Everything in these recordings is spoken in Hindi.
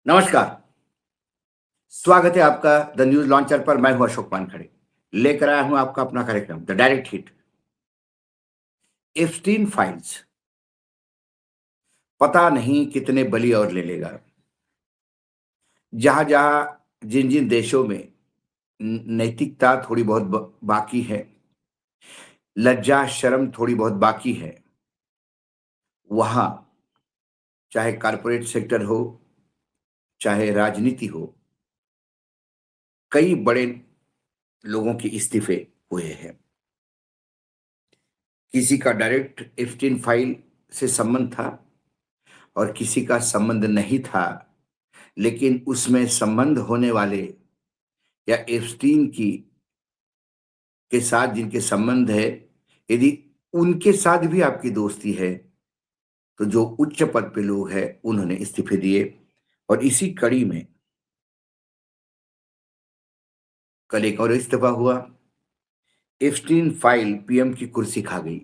नमस्कार। स्वागत है आपका द न्यूज लॉन्चर पर। मैं हूं अशोक वानखड़े। लेकर आया हूं आपका अपना कार्यक्रम the direct hit. Epstein files. पता नहीं कितने बलि और ले लेगा। जहां जहां जिन जिन देशों में नैतिकता थोड़ी बहुत बाकी है, लज्जा शर्म थोड़ी बहुत बाकी है, वहां चाहे कारपोरेट सेक्टर हो, चाहे राजनीति हो, कई बड़े लोगों के इस्तीफे हुए हैं। किसी का डायरेक्ट एप्स्टीन फाइल से संबंध था और किसी का संबंध नहीं था, लेकिन उसमें संबंध होने वाले या एप्स्टीन की के साथ जिनके संबंध है, यदि उनके साथ भी आपकी दोस्ती है, तो जो उच्च पद पे लोग हैं उन्होंने इस्तीफे दिए। और इसी कड़ी में कल एक और इस्तीफा हुआ। एप्स्टीन फाइल पीएम की कुर्सी खा गई,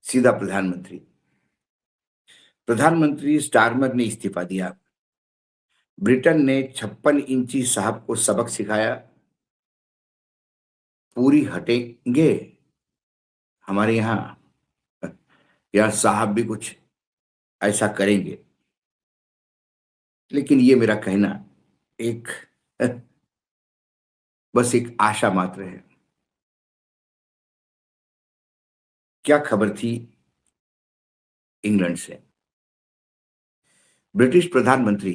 सीधा प्रधानमंत्री। प्रधानमंत्री स्टारमर ने इस्तीफा दिया। ब्रिटेन ने 56 इंची साहब को सबक सिखाया। पूरी हटेंगे हमारे यहाँ साहब भी कुछ ऐसा करेंगे, लेकिन ये मेरा कहना एक बस एक आशा मात्र है। क्या खबर थी इंग्लैंड से? ब्रिटिश प्रधानमंत्री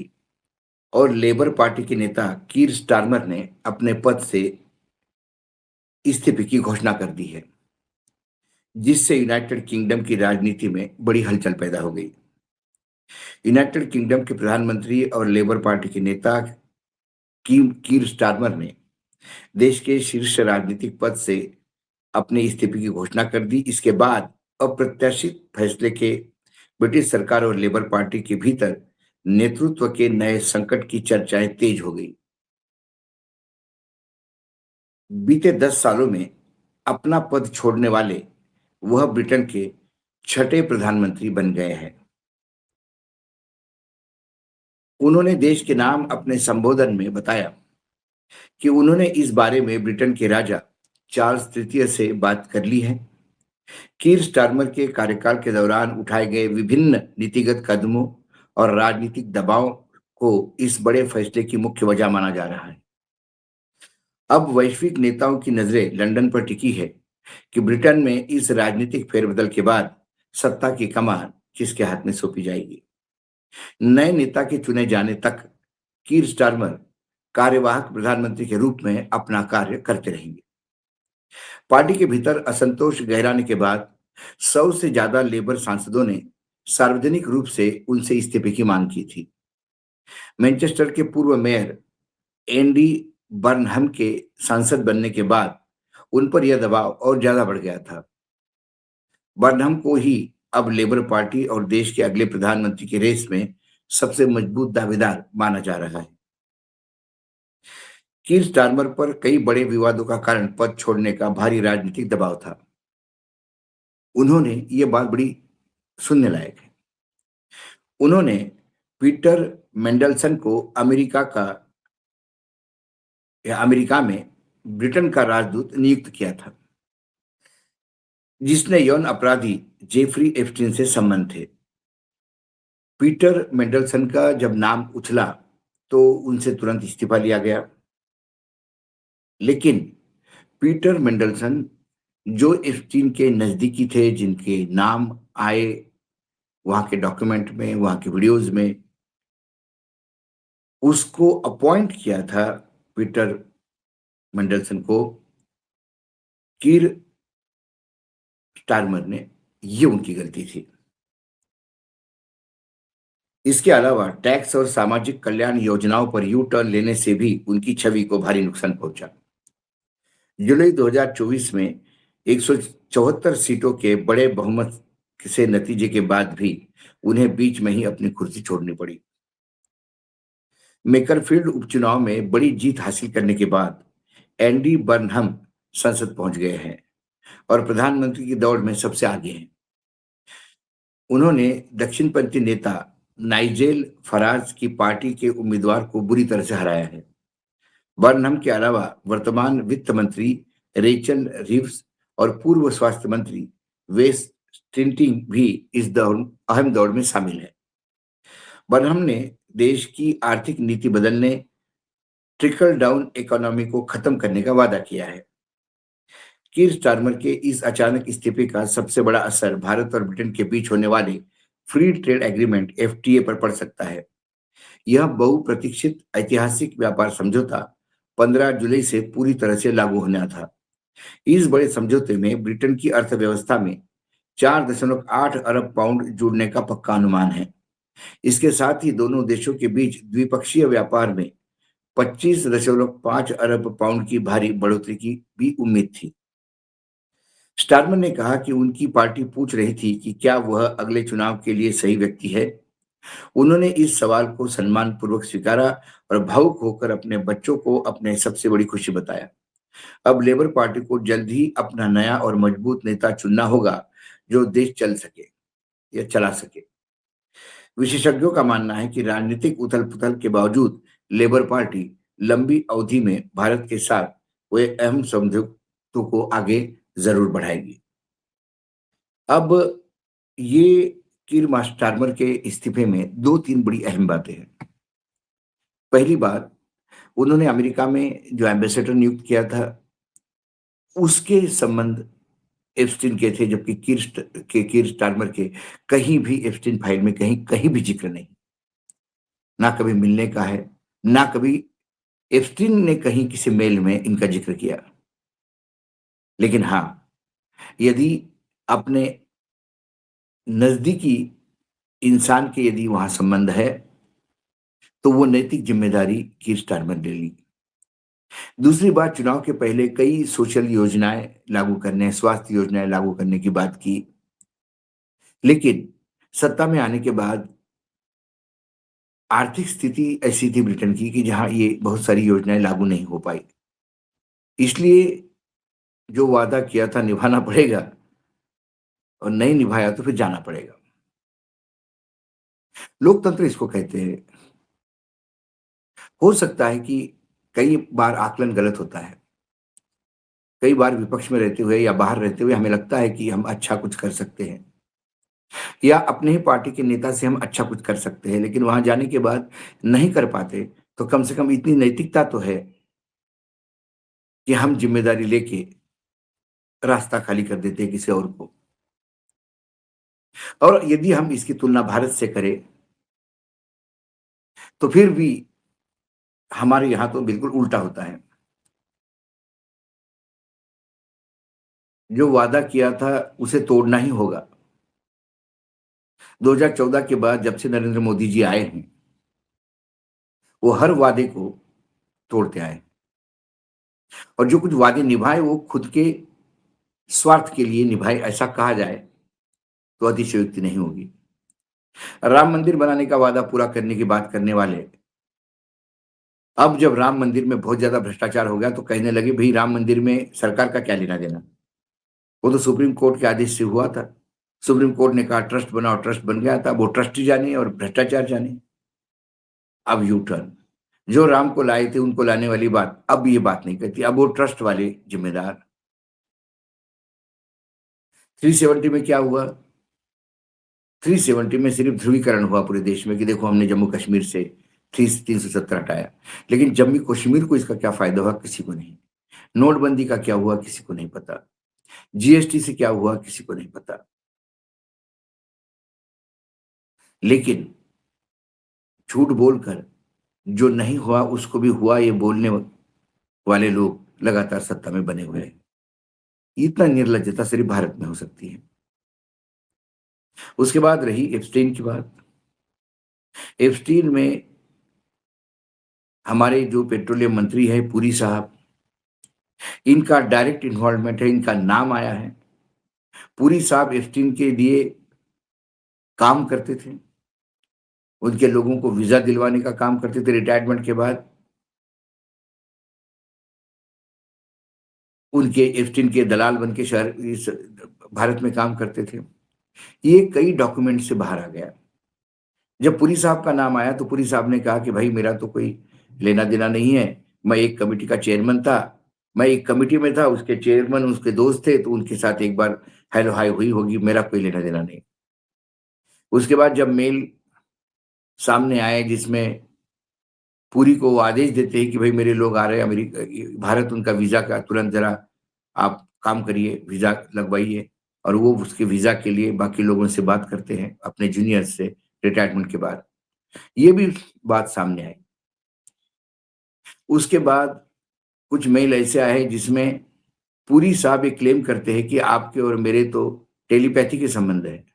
और लेबर पार्टी के नेता कीर स्टारमर ने अपने पद से इस्तीफे की घोषणा कर दी है, जिससे यूनाइटेड किंगडम की राजनीति में बड़ी हलचल पैदा हो गई। यूनाइटेड किंगडम के प्रधानमंत्री और लेबर पार्टी के नेता कीर स्टारमर ने देश के शीर्ष राजनीतिक पद से अपने इस्तीफे की घोषणा कर दी। इसके बाद अप्रत्याशित फैसले के ब्रिटिश सरकार और लेबर पार्टी के भीतर नेतृत्व के नए संकट की चर्चाएं तेज हो गई। बीते 10 सालों में अपना पद छोड़ने वाले वह ब्रिटेन के छठे प्रधानमंत्री बन गए हैं। उन्होंने देश के नाम अपने संबोधन में बताया कि उन्होंने इस बारे में ब्रिटेन के राजा चार्ल्स तृतीय से बात कर ली है। कीर स्टारमर के कार्यकाल के दौरान उठाए गए विभिन्न नीतिगत कदमों और राजनीतिक दबाव को इस बड़े फैसले की मुख्य वजह माना जा रहा है। अब वैश्विक नेताओं की नजरें लंदन पर टिकी है कि ब्रिटेन में इस राजनीतिक फेरबदल के बाद सत्ता की कमान किसके हाथ में सौंपी जाएगी। नए नेता के चुने जाने तक कीर स्टारमर कार्यवाहक प्रधानमंत्री के रूप में अपना कार्य करते रहेंगे। पार्टी के भीतर असंतोष गहराने के बाद 100 से ज्यादा लेबर सांसदों ने सार्वजनिक रूप से उनसे इस्तीफे की मांग की थी। मैनचेस्टर के पूर्व मेयर एंडी बर्नहम के सांसद बनने के बाद उन पर यह दबाव और ज्यादा बढ़ गया था। बर्नहम को ही अब लेबर पार्टी और देश के अगले प्रधानमंत्री की रेस में सबसे मजबूत दावेदार माना जा रहा है। कीर स्टारमर पर कई बड़े विवादों का कारण पद छोड़ने का भारी राजनीतिक दबाव था। उन्होंने ये बात बड़ी सुनने लायक है। उन्होंने पीटर मेंडलसन को अमेरिका में ब्रिटेन का राजदूत नियुक्त किया था, जिसने यौन अपराधी जेफरी एप्स्टीन से संबंध थे। पीटर मेंडलसन का जब नाम उछला तो उनसे तुरंत इस्तीफा लिया गया, लेकिन पीटर मेंडलसन जो एप्स्टीन के नजदीकी थे, जिनके नाम आए वहां के डॉक्यूमेंट में, वहां के वीडियोज में, उसको अपॉइंट किया था पीटर मेंडलसन को कीर स्टारमर ने। ये उनकी गलती थी। इसके अलावा टैक्स और सामाजिक कल्याण योजनाओं पर यू टर्न लेने से भी उनकी छवि को भारी नुकसान पहुंचा। जुलाई 2024 में 174 सीटों के बड़े बहुमत से नतीजे के बाद भी उन्हें बीच में ही अपनी कुर्सी छोड़नी पड़ी। मेकरफील्ड उपचुनाव में बड़ी जीत हासिल करने के बाद एंडी बर्नहम संसद पहुंच गए हैं और प्रधानमंत्री की दौड़ में सबसे आगे हैं। उन्होंने दक्षिणपंथी नेता नाइजेल फराज की पार्टी के उम्मीदवार को बुरी तरह से हराया है। बर्नहम के अलावा वर्तमान वित्त मंत्री रेचल रिव्स और पूर्व स्वास्थ्य मंत्री वेस स्टिंटिंग भी इस दौड़ अहम दौड़ में शामिल है। बर्नहम ने देश की आर्थिक नीति बदलने, ट्रिकल डाउन इकोनॉमी को खत्म करने का वादा किया है। कीर स्टारमर के इस अचानक इस्तीफे का सबसे बड़ा असर भारत और ब्रिटेन के बीच होने वाले फ्री ट्रेड एग्रीमेंट एफटीए पर पड़ सकता है। यह बहुप्रतीक्षित ऐतिहासिक व्यापार समझौता 15 जुलाई से पूरी तरह से लागू होना था। इस बड़े समझौते में ब्रिटेन की अर्थव्यवस्था में 4.8 अरब पाउंड जुड़ने का पक्का अनुमान है। इसके साथ ही दोनों देशों के बीच द्विपक्षीय व्यापार में 25.5 अरब पाउंड की भारी बढ़ोतरी की भी उम्मीद थी। स्टारमर ने कहा कि उनकी पार्टी पूछ रही थी कि क्या वह अगले चुनाव के लिए सही व्यक्ति है। उन्होंने इस सवाल को सम्मानपूर्वक स्वीकारा और भावुक होकर अपने बच्चों को अपने सबसे बड़ी खुशी बताया। अब लेबर पार्टी को जल्द ही अपना नया और मजबूत नेता चुनना होगा जो देश चल सके या चला सके। विशेषज्ञों का मानना है कि राजनीतिक उथल-पुथल के बावजूद लेबर पार्टी लंबी अवधि में भारत के साथ हुए अहम समझौतों को आगे जरूर बढ़ाएगी। अब ये कीर स्टारमर के इस्तीफे में 2-3 बड़ी अहम बातें हैं। पहली बात, उन्होंने अमेरिका में जो एम्बेसडर नियुक्त किया था, उसके संबंध एप्स्टीन के थे, जबकि कीर स्टारमर के कहीं भी एप्स्टीन फाइल में कहीं कहीं भी जिक्र नहीं। ना कभी मिलने का है, ना कभी एप्स्टीन ने कहीं किसी मेल में इनका जिक्र किया। लेकिन हाँ, यदि अपने नजदीकी इंसान के यदि वहां संबंध है, तो वो नैतिक जिम्मेदारी कीर स्टारमर ने ली। दूसरी बात, चुनाव के पहले कई सोशल योजनाएं लागू करने, स्वास्थ्य योजनाएं लागू करने की बात की, लेकिन सत्ता में आने के बाद आर्थिक स्थिति ऐसी थी ब्रिटेन की कि जहां ये बहुत सारी योजनाएं लागू नहीं हो पाई। इसलिए जो वादा किया था निभाना पड़ेगा, और नहीं निभाया तो फिर जाना पड़ेगा। लोकतंत्र इसको कहते हैं। हो सकता है कि कई बार आकलन गलत होता है। कई बार विपक्ष में रहते हुए या बाहर रहते हुए हमें लगता है कि हम अच्छा कुछ कर सकते हैं, या अपने ही पार्टी के नेता से हम अच्छा कुछ कर सकते हैं, लेकिन वहां जाने के बाद नहीं कर पाते, तो कम से कम इतनी नैतिकता तो है कि हम जिम्मेदारी लेके रास्ता खाली कर देते हैं किसी और को। और यदि हम इसकी तुलना भारत से करें, तो फिर भी हमारे यहां तो बिल्कुल उल्टा होता है। जो वादा किया था उसे तोड़ना ही होगा। 2014 के बाद जब से नरेंद्र मोदी जी आए हैं, वो हर वादे को तोड़ते आए, और जो कुछ वादे निभाए वो खुद के स्वार्थ के लिए निभाए, ऐसा कहा जाए तो अतिशयोक्ति नहीं होगी। राम मंदिर बनाने का वादा पूरा करने की बात करने वाले, अब जब राम मंदिर में बहुत ज्यादा भ्रष्टाचार हो गया तो कहने लगे भाई राम मंदिर में सरकार का क्या लेना देना, वो तो सुप्रीम कोर्ट के आदेश से हुआ था। सुप्रीम कोर्ट ने कहा ट्रस्ट बनाओ, ट्रस्ट बन गया था। वो ट्रस्टी जाने और भ्रष्टाचार जाने। अब यू टर्न, जो राम को लाए थे उनको लाने वाली बात अब ये बात नहीं कहती, अब वो ट्रस्ट वाले जिम्मेदार। 370 में क्या हुआ? 370 में सिर्फ ध्रुवीकरण हुआ पूरे देश में कि देखो हमने जम्मू कश्मीर से 370 हटाया, लेकिन जम्मू कश्मीर को इसका क्या फायदा हुआ किसी को नहीं। नोटबंदी का क्या हुआ किसी को नहीं पता। जीएसटी से क्या हुआ किसी को नहीं पता। लेकिन झूठ बोलकर जो नहीं हुआ उसको भी हुआ ये बोलने वाले लोग लगातार सत्ता में बने हुए हैं। इतना निर्लज्जता सिर्फ भारत में हो सकती है। उसके बाद रही एप्स्टीन की बात। एप्स्टीन में हमारे जो पेट्रोलियम मंत्री है पुरी साहब, इनका डायरेक्ट इन्वॉल्वमेंट है, इनका नाम आया है। पुरी साहब एप्स्टीन के लिए काम करते थे, उनके लोगों को वीजा दिलवाने का काम करते थे। रिटायरमेंट के बाद उनके एप्स्टीन के दलाल बन के शहर इस भारत में काम करते थे। ये कई डॉक्यूमेंट से बाहर आ गया। जब पुरी साहब का नाम आया तो पुरी साहब ने कहा कि भाई मेरा तो कोई लेना-देना नहीं है। मैं एक कमिटी का चेयरमैन था। मैं एक कमिटी में था, उसके चेयरमैन उसके दोस्त थे, तो उनके साथ एक बार हेलो-हाय हुई होगी, मेरा कोई लेना-देना नहीं। उसके बाद जब मेल सामने आए जिसमें पुरी को वो आदेश देते हैं कि भाई मेरे लोग आ रहे हैं भारत, उनका वीज़ा का तुरंत ज़रा आप काम करिए, वीज़ा लगवाइए, और वो उसके वीज़ा के लिए बाकी लोगों से बात करते हैं, अपने जूनियर्स से रिटायरमेंट के बाद। ये भी बात सामने आई। उसके बाद कुछ मेल ऐसे आए जिसमें पुरी साहब ये क्लेम करते हैं कि आपके और मेरे तो टेलीपैथी के संबंध है।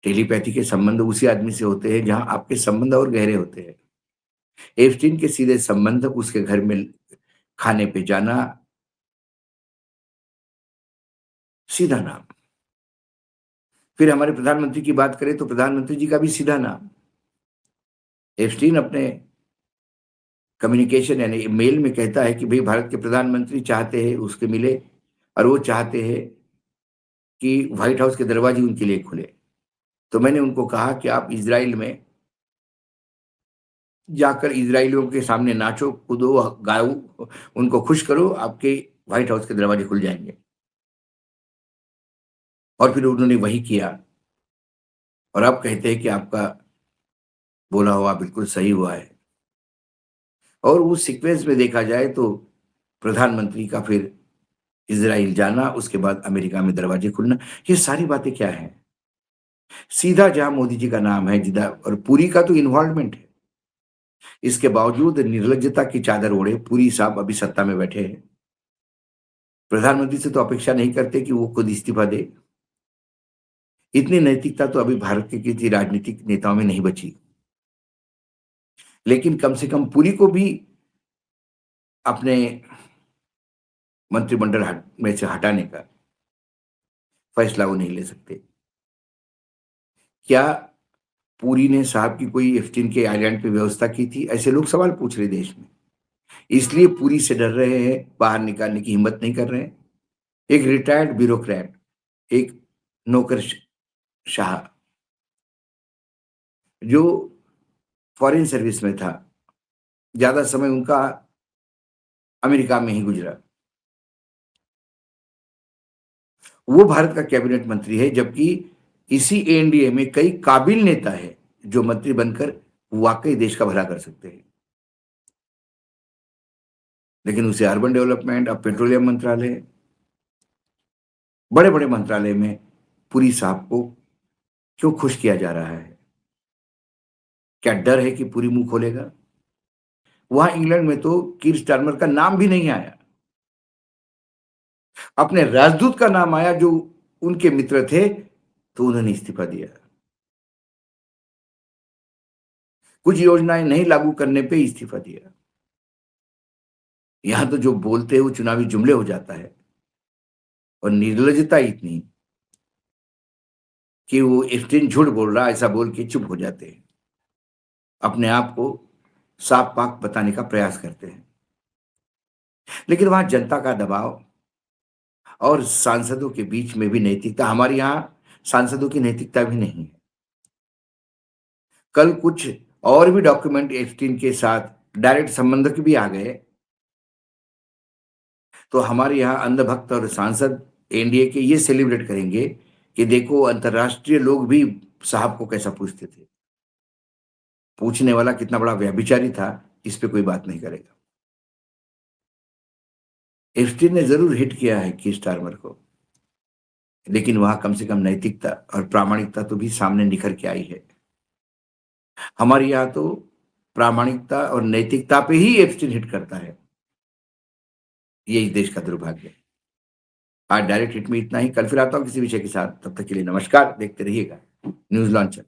टेलीपैथी के संबंध उसी आदमी से होते हैं जहाँ आपके संबंध और गहरे होते हैं। एप्स्टीन के सीधे संबंध उसके घर में खाने पे जाना, सीधा नाम। फिर हमारे प्रधानमंत्री की बात करें तो प्रधानमंत्री जी का भी सीधा नाम। एप्स्टीन अपने कम्युनिकेशन यानी मेल में कहता है कि भई भारत के प्रधानमंत्री चाहते हैं उसके मिले, और वो चाहते हैं कि व्हाइट हाउस के दरवाजे उनके लिए खुले। तो मैंने उनको कहा कि आप इज़राइल में जाकर इज़राइलियों के सामने नाचो, कूदो, गाओ, उनको खुश करो, आपके व्हाइट हाउस के दरवाजे खुल जाएँगे। और फिर उन्होंने वही किया, और अब कहते हैं कि आपका बोला हुआ बिल्कुल सही हुआ है। और उस सीक्वेंस में देखा जाए तो प्रधानमंत्री का फिर इज़राइल जाना, उसके बाद अमेरिका में दरवाजे खुलना, ये सारी बातें क्या हैं? सीधा जहाँ मोदी जी का नाम है, जिधा और पुरी का तो इन्वॉल्वमेंट है। इसके बावजूद निर्लज्जता की चादर ओढ़े पुरी साहब अभी सत्ता में बैठे हैं। प्रधानमंत्री से तो अपेक्षा नहीं करते कि वो खुद इस्तीफा दे। इतनी नैतिकता तो अभी भारत के किसी राजनीतिक नेताओं में नहीं बची। लेकिन कम से कम पुरी को भी अपने मंत्रिमंडल में से हटाने का फैसला वो नहीं ले सकते। क्या पुरी ने साहब की कोई एफ़-18 के आइलैंड पे व्यवस्था की थी? ऐसे लोग सवाल पूछ रहे देश में। इसलिए पुरी से डर रहे हैं, बाहर निकालने की हिम्मत नहीं कर रहे हैं। एक रिटायर्ड ब्यूरोक्रेट, एक नौकरशाह जो फ़ॉरेन सर्विस में था, ज़्यादा समय उनका अमेरिका में ही गुज़रा। वो भारत का कैबिनेट मंत्री है, जबकि इसी एनडीए में कई काबिल नेता हैं, जो मंत्री बनकर वाक़ई देश का भला कर सकते हैं। लेकिन उसे अर्बन डेवलपमेंट, अब पेट्रोलियम मंत्रालय, बड़े-बड़े मंत्रालय में पुरी साहब को क्यों खुश किया जा रहा है? क्या डर है कि पुरी मुँह खोलेगा? वहाँ इंग्लैंड में तो कीर स्टारमर का नाम भी नहीं आया। अपने राजदूत का नाम आया जो उनके मित्र थे, तो उन्होंने इस्तीफा दिया। कुछ योजनाएँ नहीं लागू करने पे इस्तीफा दिया। यहाँ तो जो बोलते हैं वो चुनावी जुमले हो जाता है, और निर्लज्जता इतनी कि वो एस्टीन झूठ बोल रहा है ऐसा बोल के चुप हो जाते हैं। अपने आप को साफ-पाक बताने का प्रयास करते हैं। लेकिन वहाँ जनता का दबाव और सांसदों के बीच में भी नैतिकता, हमारे यहाँ सांसदों की नैतिकता भी नहीं है। कल कुछ और भी डॉक्यूमेंट एस्टीन के साथ डायरेक्ट संबंधक भी आ गए, तो हमारे यहाँ अंधभक्त और सांसद एनडीए के ये सेलिब्रेट करेंगे कि देखो अंतर्राष्ट्रीय लोग भी साहब को कैसा पूछते थे। पूछने वाला कितना बड़ा व्यभिचारी था, इस पे कोई बात नहीं करेगा। एप्स्टीन ने ज़रूर हिट किया है कीर स्टारमर को, लेकिन वहाँ कम से कम नैतिकता और प्रामाणिकता तो भी सामने निखर के आई है। हमारे यहाँ तो प्रामाणिकता और नैतिकता पे ही एप्स्टीन हिट करता है। ये इस देश का दुर्भाग्य है। आज डायरेक्ट हिट में इतना ही, कल फिर आता हूँ किसी विषय के साथ। तब तक के लिए नमस्कार, देखते रहिएगा न्यूज़ लॉन्चर।